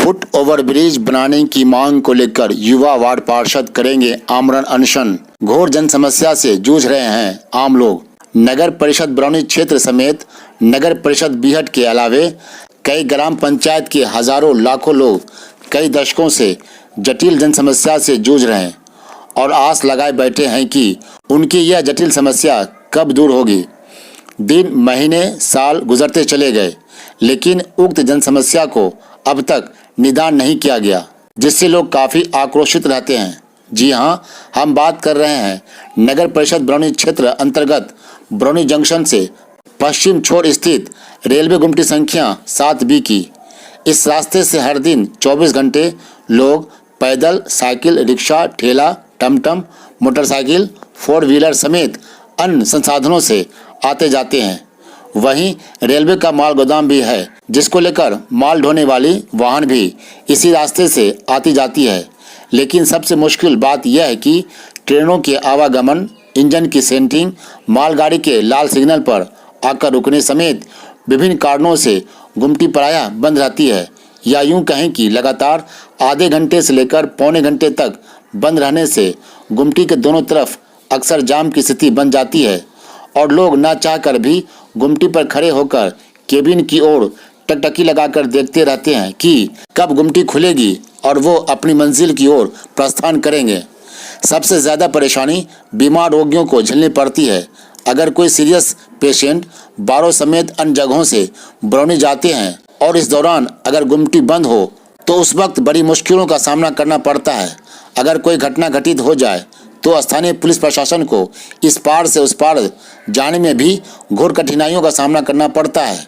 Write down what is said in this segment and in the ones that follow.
Foot overbridge बनाने की मांग को लेकर युवा वार्ड पार्षद करेंगे आमरण अनशन। घोर जन समस्या से जूझ रहे हैं आम लोग। नगर परिषद बरौनी क्षेत्र समेत नगर परिषद बीहट के अलावे कई ग्राम पंचायत के हजारों लाखों लोग कई दशकों से जटिल जन समस्या से जूझ रहे हैं और आस लगाए बैठे हैं कि उनकी यह जटिल समस्या कब दूर होगी। दिन महीने साल गुजरते चले गए, लेकिन उक्त जन समस्या को अब तक निदान नहीं किया गया, जिससे लोग काफ़ी आक्रोशित रहते हैं। जी हां, हम बात कर रहे हैं नगर परिषद बरौनी क्षेत्र अंतर्गत बरौनी जंक्शन से पश्चिम छोर स्थित रेलवे गुमटी संख्या 7B की। इस रास्ते से हर दिन 24 घंटे लोग पैदल, साइकिल, रिक्शा, ठेला, टमटम, मोटरसाइकिल, 4 व्हीलर समेत अन्य संसाधनों से आते जाते हैं। वहीं रेलवे का माल गोदाम भी है, जिसको लेकर माल ढोने वाली वाहन भी इसी रास्ते से आती जाती है। लेकिन सबसे मुश्किल बात यह है कि ट्रेनों के आवागमन, इंजन की सेंटिंग, मालगाड़ी के लाल सिग्नल पर आकर रुकने समेत विभिन्न कारणों से गुमटी प्रायः बंद रहती है, या यूं कहें कि लगातार आधे घंटे से लेकर पौने घंटे तक बंद रहने से गुमटी के दोनों तरफ अक्सर जाम की स्थिति बन जाती है और लोग ना चाहकर भी गुमटी पर खड़े होकर केबिन की ओर टकटकी लगाकर देखते रहते हैं कि कब गुमटी खुलेगी और वो अपनी मंजिल की ओर प्रस्थान करेंगे। सबसे ज़्यादा परेशानी बीमार रोगियों को झेलनी पड़ती है। अगर कोई सीरियस पेशेंट बारों समेत अन्य जगहों से बरौनी जाते हैं और इस दौरान अगर गुमटी बंद हो तो उस वक्त बड़ी मुश्किलों का सामना करना पड़ता है। अगर कोई घटना घटित हो जाए तो स्थानीय पुलिस प्रशासन को इस पार से उस पार जाने में भी घोर कठिनाइयों का सामना करना पड़ता है।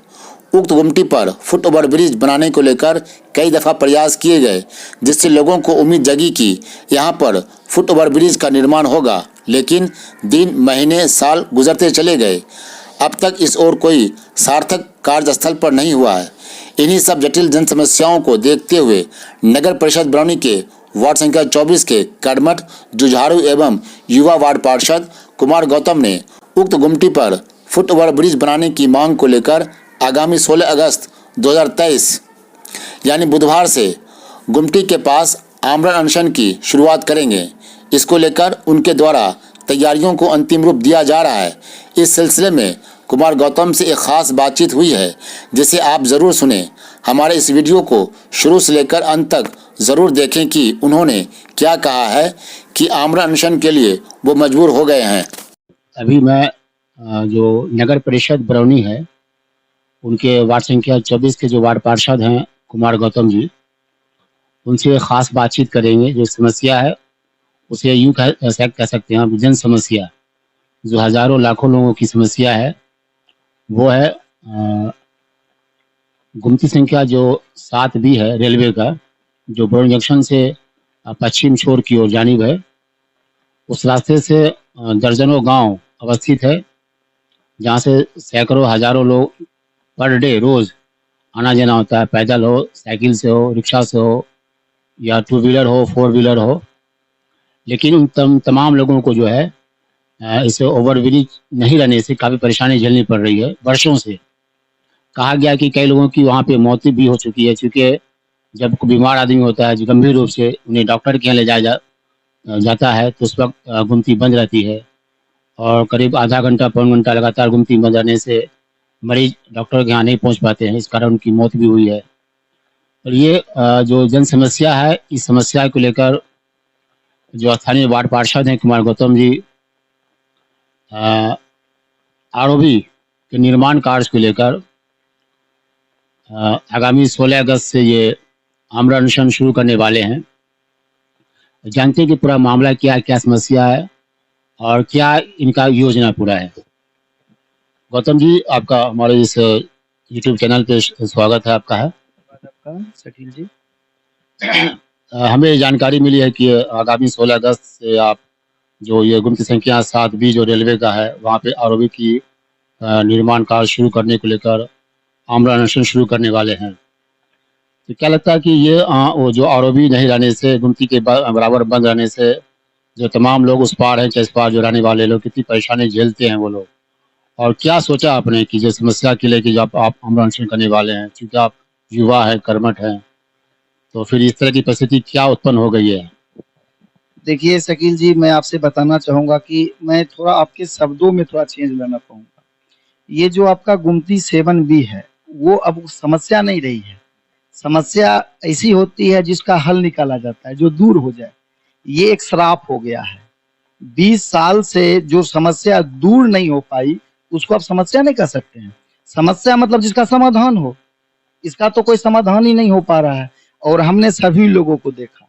उक्त गुमटी पर फुट ओवरब्रिज बनाने को लेकर कई दफ़ा प्रयास किए गए, जिससे लोगों को उम्मीद जगी कि यहाँ पर फुट ओवरब्रिज का निर्माण होगा, लेकिन दिन महीने साल गुजरते चले गए। अब तक इस ओर कोई सार्थक कार्यस्थल पर नहीं हुआ है। इन्हीं सब जटिल जन समस्याओं को देखते हुए नगर परिषद बरौनी के वार्ड संख्या 24 के कर्मठ, जुझारू एवं युवा वार्ड पार्षद कुमार गौतम ने उक्त गुमटी पर फुट ओवरब्रिज बनाने की मांग को लेकर आगामी 16 अगस्त 2023 यानी बुधवार से गुमटी के पास आमरण अनशन की शुरुआत करेंगे। इसको लेकर उनके द्वारा तैयारियों को अंतिम रूप दिया जा रहा है। इस सिलसिले में कुमार गौतम से एक खास बातचीत हुई है, जिसे आप ज़रूर सुने। हमारे इस वीडियो को शुरू से लेकर अंत तक ज़रूर देखें कि उन्होंने क्या कहा है कि आमरण अनशन के लिए वो मजबूर हो गए हैं। अभी मैं जो नगर परिषद बरौनी है उनके वार्ड संख्या 24 के जो वार्ड पार्षद हैं कुमार गौतम जी, उनसे ख़ास बातचीत करेंगे। जो समस्या है उसे यूँ कह सकते हैं, जन समस्या जो हज़ारों लाखों लोगों की समस्या है, वो है गुमटी संख्या जो 7B है रेलवे का, जो बरौनी जंक्शन से पश्चिम छोर की ओर जानिब है। उस रास्ते से दर्जनों गांव अवस्थित है, जहां से सैकड़ों हजारों लोग पर डे रोज़ आना जाना होता है। पैदल हो, साइकिल से हो, रिक्शा से हो, या 2 व्हीलर हो, 4 व्हीलर हो। लेकिन उन तमाम लोगों को जो है इसे ओवरब्रिज नहीं रहने से काफ़ी परेशानी झेलनी पड़ रही है वर्षों से। कहा गया कि कई लोगों की वहाँ पे मौत भी हो चुकी है, क्योंकि जब कोई बीमार आदमी होता है जो गंभीर रूप से उन्हें डॉक्टर के यहाँ ले जाया जाता है तो उस वक्त गुमटी बंद रहती है और करीब आधा घंटा पौन घंटा लगातार गुमटी बंद रहने से मरीज डॉक्टर के यहाँ नहीं पहुँच पाते हैं। इस कारण उनकी मौत भी हुई है। और ये जो जन समस्या है, इस समस्या को लेकर जो स्थानीय वार्ड पार्षद हैं कुमार गौतम जी, आरओबी के निर्माण कार्य को लेकर आगामी 16 अगस्त से ये आमरण अनशन शुरू करने वाले हैं। जानते हैं कि पूरा मामला क्या समस्या है और क्या इनका योजना पूरा है। गौतम जी, आपका हमारे इस यूट्यूब चैनल पे स्वागत है। आपका शकील जी। हमें जानकारी मिली है कि आगामी 16 अगस्त से आप जो ये गुमटी संख्या 7B जो रेलवे का है, वहाँ पे आरओबी की निर्माण कार्य शुरू करने को लेकर आमरण अनशन शुरू करने वाले हैं। तो क्या लगता है कि ये वो जो आरओबी नहीं रहने से, गुमटी के बराबर बंद रहने से जो तमाम लोग उस पार हैं, इस पार जो रहने वाले लोग कितनी परेशानी झेलते हैं वो लोग, और क्या सोचा आपने कि जो समस्या के लिए कि जो आप आमरण अनशन करने वाले हैं, क्योंकि आप युवा हैं, कर्मठ हैं, तो फिर इस तरह की परिस्थिति क्या उत्पन्न हो गई है? देखिए शकील जी, मैं आपसे बताना चाहूँगा कि मैं थोड़ा आपके शब्दों में थोड़ा चेंज लाना पाऊँगा। ये जो आपका गुमती सेवन भी है, वो अब समस्या नहीं रही है। समस्या ऐसी होती है जिसका हल निकाला जाता है, जो दूर हो जाए। ये एक श्राप हो गया है। 20 साल से जो समस्या दूर नहीं हो पाई, उसको आप समस्या नहीं कह सकते हैं। समस्या मतलब जिसका समाधान हो, इसका तो कोई समाधान ही नहीं हो पा रहा है। और हमने सभी लोगों को देखा,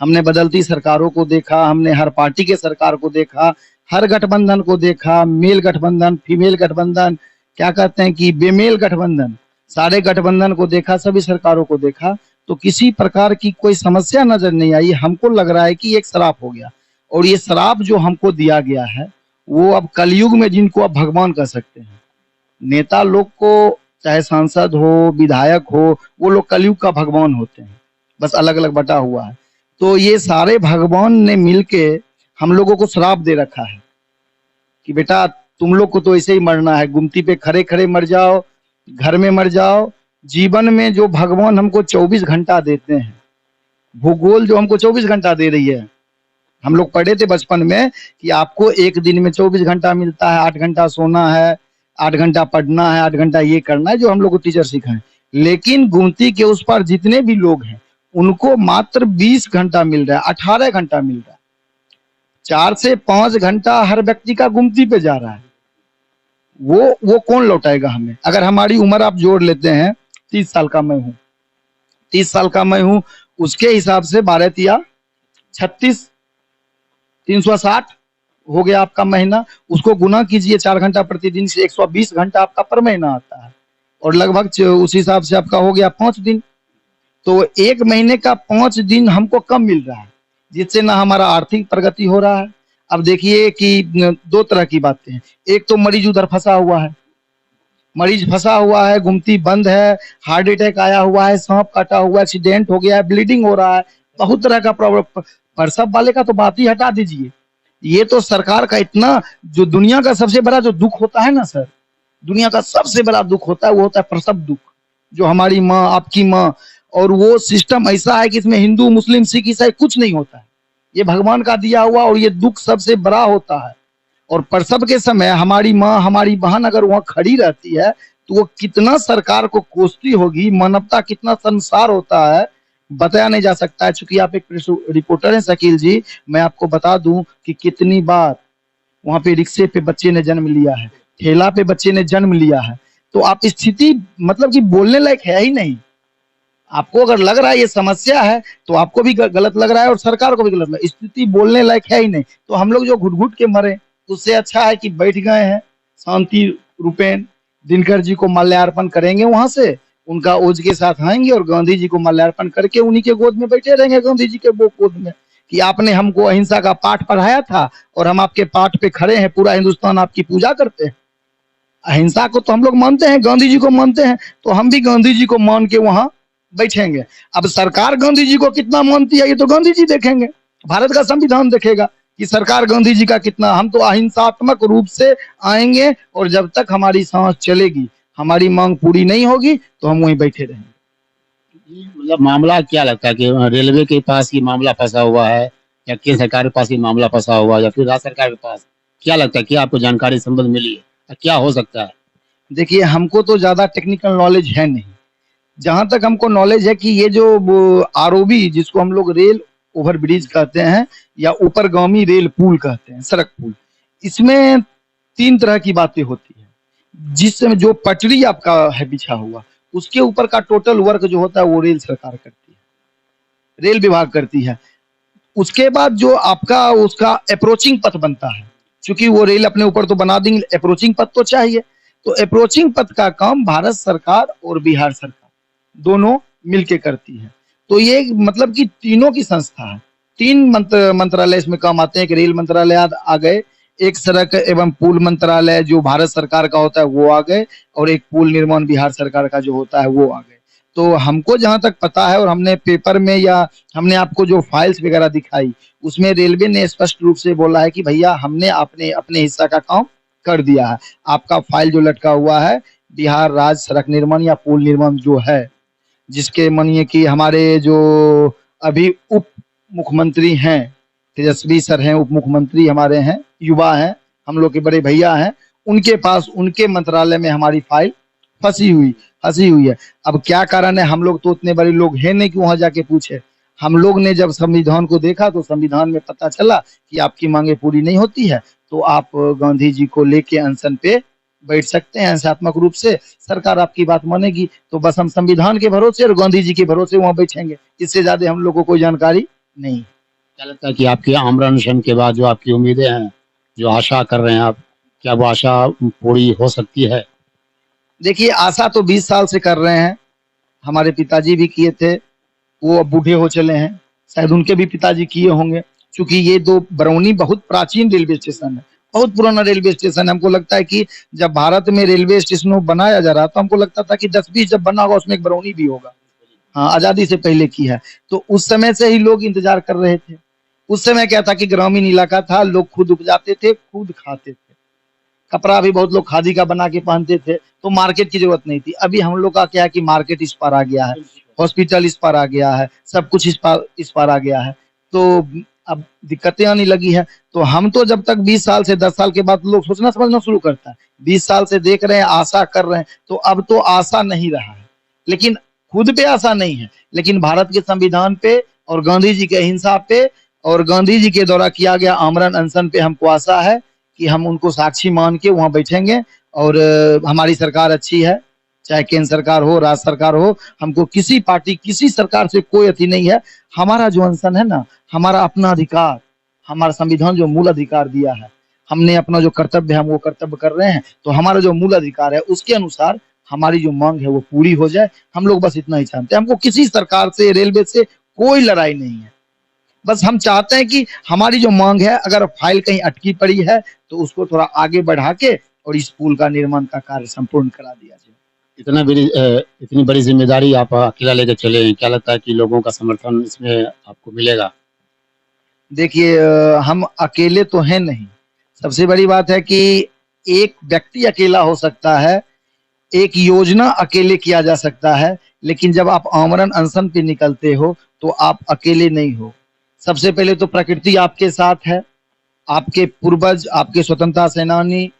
हमने बदलती सरकारों को देखा, हमने हर पार्टी के सरकार को देखा, हर गठबंधन को देखा, मेल गठबंधन, फीमेल गठबंधन, क्या कहते हैं कि बेमेल गठबंधन, सारे गठबंधन को देखा, सभी सरकारों को देखा, तो किसी प्रकार की कोई समस्या नजर नहीं आई। हमको लग रहा है कि एक श्राप हो गया, और ये श्राप जो हमको दिया गया है, वो अब कलयुग में जिनको आप भगवान कह सकते हैं, नेता लोग को, चाहे सांसद हो, विधायक हो, वो लोग कलयुग का भगवान होते हैं, बस अलग अलग बटा हुआ है। तो ये सारे भगवान ने मिलके हम लोगों को श्राप दे रखा है कि बेटा तुम लोग को तो ऐसे ही मरना है, गुमती पे खड़े खड़े मर जाओ, घर में मर जाओ। जीवन में जो भगवान हमको 24 घंटा देते हैं, भूगोल जो हमको 24 घंटा दे रही है, हम लोग पढ़े थे बचपन में कि आपको एक दिन में 24 घंटा मिलता है, 8 घंटा सोना है, 8 घंटा पढ़ना है, 8 घंटा ये करना है, जो हम लोग को टीचर सिखाए। लेकिन गुमती के उस पार जितने भी लोग हैं, उनको मात्र 20 घंटा मिल रहा है, 18 घंटा मिल रहा है। 4 से 5 घंटा हर व्यक्ति का गुमती पे जा रहा है। वो कौन लौटाएगा हमें? अगर हमारी उम्र आप जोड़ लेते हैं, 30 साल का मैं हूँ, 30 साल का मैं हूँ, उसके हिसाब से 12 तिया 36, 360 हो गया आपका महीना। उसको गुना कीजिए 4 घंटा प्रतिदिन से, 120 घंटा आपका पर महीना आता है, और लगभग उस हिसाब से आपका हो गया 5 दिन। तो एक महीने का 5 दिन हमको कम मिल रहा है, जिससे ना हमारा आर्थिक प्रगति हो रहा है। अब देखिए कि 2 तरह की बातें हैं। एक तो मरीज उधर फंसा हुआ है, मरीज फंसा हुआ है, गुमती बंद है, हार्ट अटैक आया हुआ है, सांप काटा हुआ है, एक्सीडेंट हो गया है, ब्लीडिंग हो रहा है, बहुत तरह का प्रॉब्लम। प्रसव वाले का तो बात ही हटा दीजिए। ये तो सरकार का इतना, जो दुनिया का सबसे बड़ा जो दुख होता है ना सर, दुनिया का सबसे बड़ा दुख होता है, वो होता है प्रसव दुख, जो हमारी माँ, आपकी माँ। और वो सिस्टम ऐसा है कि इसमें हिंदू, मुस्लिम, सिख, ईसाई कुछ नहीं होता है, ये भगवान का दिया हुआ, और ये दुख सबसे बड़ा होता है। और प्रसव के समय हमारी माँ, हमारी बहन अगर वहां खड़ी रहती है, तो वो कितना सरकार को कोसती होगी, मानवता कितना संसार होता है, बताया नहीं जा सकता है। चूंकि आप एक रिपोर्टर हैं शकील जी, मैं आपको बता दूं कि कितनी बार वहां पे रिक्शे पे बच्चे ने जन्म लिया है, ठेला पे बच्चे ने जन्म लिया है। तो आप स्थिति मतलब कि बोलने लायक है ही नहीं। आपको अगर लग रहा है ये समस्या है, तो आपको भी गलत लग रहा है और सरकार को भी गलत लग रहा है। स्थिति बोलने लायक है ही नहीं। तो हम लोग जो घुट घुट के मरे, उससे अच्छा है कि बैठ गए हैं शांति रूपेण, दिनकर जी को माल्यार्पण करेंगे, वहां से उनका ओज के साथ आएंगे और गांधी जी को माल्यार्पण करके उन्हीं के गोद में बैठे रहेंगे, गांधी जी के वो गोद में, कि आपने हमको अहिंसा का पाठ पढ़ाया था और हम आपके पाठ पे खड़े हैं, पूरा हिंदुस्तान आपकी पूजा करते हैं। अहिंसा को तो हम लोग मानते हैं, गांधी जी को मानते हैं, तो हम भी गांधी जी को मान के वहां बैठेंगे। अब सरकार गांधी जी को कितना मानती है, ये तो गांधी जी देखेंगे, भारत का संविधान देखेगा कि सरकार गांधी जी का कितना। हम तो अहिंसात्मक रूप से आएंगे, और जब तक हमारी सांस चलेगी, हमारी मांग पूरी नहीं होगी, तो हम वहीं बैठे रहेंगे। मतलब मामला क्या लगता है कि रेलवे के पास ये मामला फंसा हुआ है, या केंद्र सरकार के पास ये मामला फंसा हुआ है, या फिर राज्य सरकार के पास? क्या लगता है, क्या आपको जानकारी संबंध मिली है, क्या हो सकता है? देखिए, हमको तो ज्यादा टेक्निकल नॉलेज है नहीं। जहां तक हमको नॉलेज है कि ये जो आरओबी, जिसको हम लोग रेल ओवर ब्रिज कहते हैं या ऊपरगामी रेल पुल कहते हैं, सड़क पुल, इसमें 3 तरह की बातें होती है। जिसमें जो पटरी आपका है बिछा हुआ, उसके ऊपर का टोटल वर्क जो होता है, वो रेल सरकार करती है, रेल विभाग करती है। उसके बाद जो आपका उसका अप्रोचिंग पथ बनता है, क्योंकि वो रेल अपने ऊपर तो बना देंगे, अप्रोचिंग पथ तो चाहिए। तो अप्रोचिंग पथ का काम भारत सरकार और बिहार सरकार दोनों मिलके करती है। तो ये मतलब कि तीनों की संस्था है। 3 मंत्रालय इसमें काम आते हैं। एक रेल मंत्रालय आ गए, एक सड़क एवं पुल मंत्रालय जो भारत सरकार का होता है वो आ गए, और एक पुल निर्माण बिहार सरकार का जो होता है वो आ गए। तो हमको जहां तक पता है, और हमने पेपर में या हमने आपको जो फाइल्स वगैरह दिखाई, उसमें रेलवे ने स्पष्ट रूप से बोला है कि भैया हमने अपने अपने हिस्सा का काम कर दिया है। आपका फाइल जो लटका हुआ है, बिहार राज्य सड़क निर्माण या पुल निर्माण जो है, जिसके मानिए कि हमारे जो अभी उप मुख्यमंत्री हैं, तेजस्वी सर हैं, उप मुख्यमंत्री हमारे हैं, युवा हैं, हम लोग के बड़े भैया हैं, उनके पास उनके मंत्रालय में हमारी फाइल फंसी हुई है। अब क्या कारण है, हम लोग तो उतने बड़े लोग हैं नहीं कि वहां जाके पूछे। हम लोग ने जब संविधान को देखा तो संविधान में पता चला कि आपकी मांगे पूरी नहीं होती है तो आप गांधी जी को लेके अनशन पे बैठ सकते हैं हिंसात्मक रूप से, सरकार आपकी बात मानेगी। तो बस हम संविधान के भरोसे और गांधी जी के भरोसे वहां बैठेंगे, इससे ज्यादा हम लोग को कोई जानकारी नहीं। क्या लगता है कि आपके आमरण अनशन के बाद जो आपकी उम्मीदें हैं, जो आशा कर रहे हैं आप, क्या वो आशा पूरी हो सकती है? देखिए, आशा तो 20 साल से कर रहे हैं, हमारे पिताजी भी किए थे, वो अब बूढ़े हो चले हैं, शायद उनके भी पिताजी किए होंगे। चूंकि ये दो बरौनी बहुत प्राचीन रेलवे स्टेशन है, बहुत पुराना रेलवे स्टेशन है। हमको लगता है कि जब भारत में रेलवे स्टेशन बनाया जा रहा तो हमको लगता था कि 10-20 जब बना होगा उसमें एक बरौनी भी होगा। हाँ, आजादी से पहले की है। तो उस समय से ही लोग इंतजार कर रहे थे। उस समय क्या था कि ग्रामीण इलाका था, लोग खुद उपजाते थे, खुद खाते थे। कपड़ा भी बहुत लोग खादी का बना के पहनते थे, तो मार्केट की जरूरत नहीं थी। अभी हम लोग का क्या है कि मार्केट इस पार आ गया है, हॉस्पिटल इस पार आ गया है, सब कुछ इस पार आ गया है, तो अब दिक्कतें आने लगी है। तो हम तो जब तक 20 साल से 10 साल के बाद लोग सोचना समझना शुरू करता है, 20 साल से देख रहे हैं, आशा कर रहे हैं, तो अब तो आशा नहीं रहा है। लेकिन खुद पे आशा नहीं है, लेकिन भारत के संविधान पे और गांधी जी के अहिंसा पे और गांधी जी के द्वारा किया गया आमरण अनशन पे हमको आशा है कि हम उनको साक्षी मान के वहां बैठेंगे। और हमारी सरकार अच्छी है, चाहे केंद्र सरकार हो, राज्य सरकार हो, हमको किसी पार्टी किसी सरकार से कोई अति नहीं है। हमारा जो अनशन है ना, हमारा अपना अधिकार, हमारा संविधान जो मूल अधिकार दिया है, हमने अपना जो कर्तव्य है हम वो कर्तव्य कर रहे हैं। तो हमारा जो मूल अधिकार है उसके अनुसार हमारी जो मांग है वो पूरी हो जाए, हम लोग बस इतना ही चाहते हैं। हमको किसी सरकार से, रेलवे से कोई लड़ाई नहीं है। बस हम चाहते हैं कि हमारी जो मांग है, अगर फाइल कहीं अटकी पड़ी है तो उसको थोड़ा आगे बढ़ा के और इस पुल का निर्माण का कार्य संपूर्ण करा दिया जाए। इतनी बड़ी जिम्मेदारी आप अकेला लेकर चले हैं, क्या लगता है कि लोगों का समर्थन इसमें आपको मिलेगा? देखिए, हम अकेले तो हैं नहीं। सबसे बड़ी बात है कि एक व्यक्ति अकेला हो सकता है, एक योजना अकेले किया जा सकता है, लेकिन जब आप आमरण अनशन पे निकलते हो तो आप अकेले नहीं हो। सबसे पहले तो प्रकृति आपके साथ है, आपके पूर्वज, आपके स्वतंत्रता सेनानी,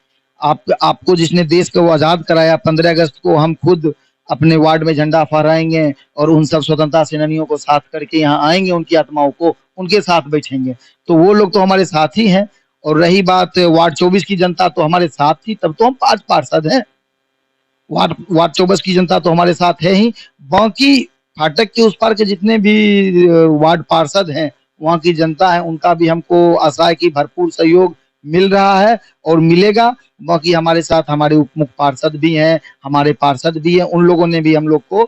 आपको जिसने देश को आजाद कराया, 15 अगस्त को हम खुद अपने वार्ड में झंडा फहराएंगे और उन सब स्वतंत्रता सेनानियों को साथ करके यहाँ आएंगे, उनकी आत्माओं को उनके साथ बैठेंगे। तो वो लोग तो हमारे साथ ही हैं। और रही बात वार्ड 24 की जनता, तो हमारे साथ थी, तब तो हम 5 पार्षद हैं। वार्ड 24 की जनता तो हमारे साथ है ही। बाकी फाटक के उस पार के जितने भी वार्ड पार्षद हैं, वहाँ की जनता है, उनका भी हमको आशा है कि भरपूर सहयोग मिल रहा है और मिलेगा। बाकी हमारे साथ हमारे उप मुख्य पार्षद भी हैं, हमारे पार्षद भी हैं, उन लोगों ने भी हम लोग को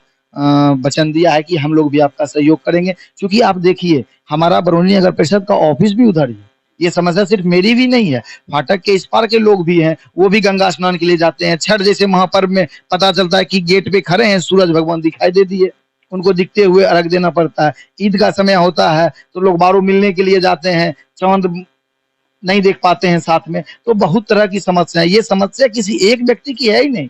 वचन दिया है कि हम लोग भी आपका सहयोग करेंगे। क्योंकि आप देखिए, हमारा बरौनी नगर परिषद का ऑफिस भी उधर ही है। ये समस्या सिर्फ मेरी भी नहीं है, फाटक के इस पार के लोग भी हैं, वो भी गंगा स्नान के लिए जाते हैं। छठ जैसे महापर्व में पता चलता है कि गेट पे खड़े हैं, सूरज भगवान दिखाई दे दिए, उनको दिखते हुए अर्घ देना पड़ता है। ईद का समय होता है तो लोग बारों मिलने के लिए जाते हैं, चांद नहीं देख पाते हैं साथ में। तो बहुत तरह की समस्या है। ये समस्या किसी एक व्यक्ति की है ही नहीं,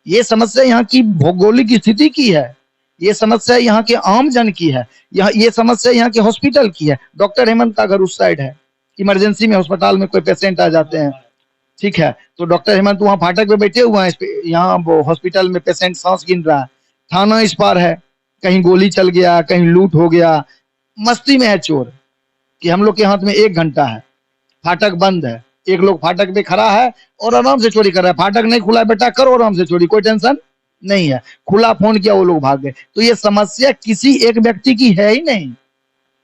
ये समस्या यहाँ की भौगोलिक स्थिति की है, ये समस्या यहाँ के आम जन की है, ये समस्या यहाँ के हॉस्पिटल की है। डॉक्टर हेमंत का घर उस साइड है, इमरजेंसी में अस्पताल में कोई पेशेंट आ जाते हैं, ठीक है, तो डॉक्टर हेमंत वहाँ फाटक पे बैठे हुए हैं, यहाँ हॉस्पिटल में पेशेंट सांस गिन रहा है। थाना इस पार है, कहीं गोली चल गया, कहीं लूट हो गया, मस्ती में है चोर कि हम लोग के हाथ में 1 घंटा है, फाटक बंद है, एक लोग फाटक पे खड़ा है और आराम से चोरी कर रहा है। फाटक नहीं खुला है बेटा, करो आराम से चोरी, कोई टेंशन नहीं है। खुला फोन किया, वो लोग भाग गए। तो ये समस्या किसी एक व्यक्ति की है ही नहीं,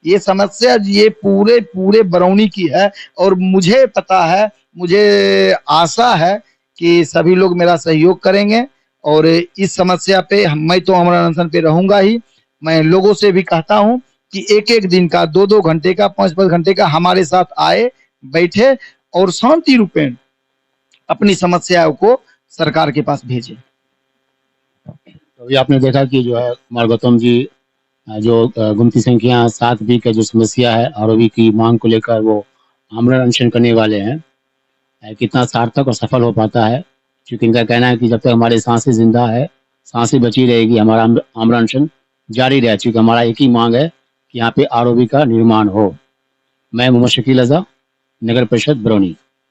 ये समस्या ये पूरे पूरे बरौनी की है। और मुझे पता है, मुझे आशा है कि सभी लोग मेरा सहयोग करेंगे और इस समस्या पे मैं तो आमरण अनशन पे रहूंगा ही। मैं लोगों से भी कहता हूं कि 1-1 दिन का, 2-2 घंटे का, 5-5 घंटे का हमारे साथ आए, बैठे और शांति रूपेण अपनी समस्याओं को सरकार के पास भेजे। तो अभी आपने देखा कि जो है कुमार गौतम जी जो गुमती संख्या 7B का जो समस्या है, आरओबी की मांग को लेकर वो आमरण अनशन करने वाले हैं। कितना सार्थक और सफल हो पाता है, क्योंकि इनका कहना है कि जब तक हमारी सांसें जिंदा है, सांसें बची रहेगी, हमारा आमरण अनशन जारी रहे, चूंकि हमारा एक ही मांग है कि यहाँ पे आरओबी का निर्माण हो। मैं मोहम्मद शकील अज़ा, नगर परिषद बरौनी।